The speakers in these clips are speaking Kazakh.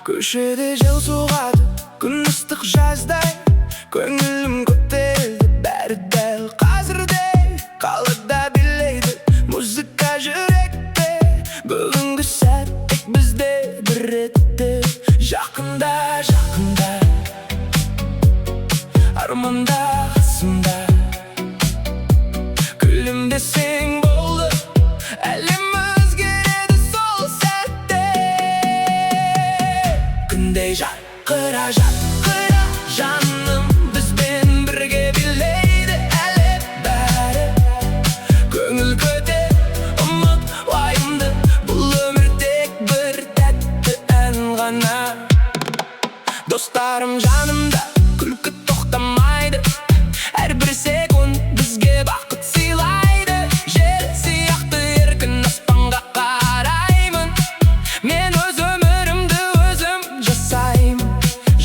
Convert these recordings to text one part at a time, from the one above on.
Köşede jel soğadı, күн ыстық жаздай. Көңілім көтерілді, бәрі дәл қазірдей. Қалада билейді музыка жүректе. Бүгінгі сәт тек бізде бір ретте. Жақында, жақында, арманда, қасымда. Күлімдесең болды, әлем өзгереді сол сәтте. Күндей жарқыра, жарқыра жаным, бізбен бірге билейді әлем бәрі. Көңіл көтер, ұмыт уайымды, бұл өмір тек бір тәтті ән ғана. Достарым жанымда, күлкі тоқтамайды, әрбір секунд бізге бақыт сыйлайды. Жел сияқты еркін аспанға қараймын, мен өз өмірімді өзім жасаймын.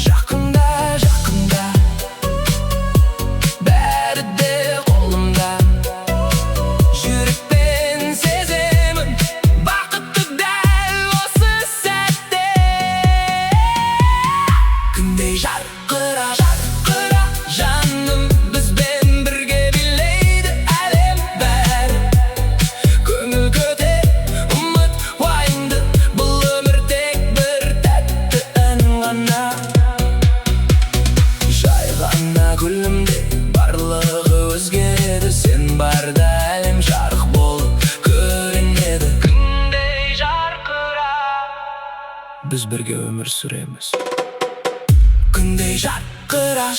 Жақында, жақында, бәрі де қолымда. Жүрекпен сеземін бақытты дәл осы сәтте. Күндей жарқыра, жарқыра жаным, бізбен бірге билейді әлем бәрі. Көңіл көтер, ұмыт уайымды, бұл өмір тек бір тәтті ән ғана. Жай ғана күлімде барлығы өзгереді, сен барда әлем жарық болып көрінеді. Күндей жарқыра, біз бірге өмір сүреміз. Күндей жарқыра.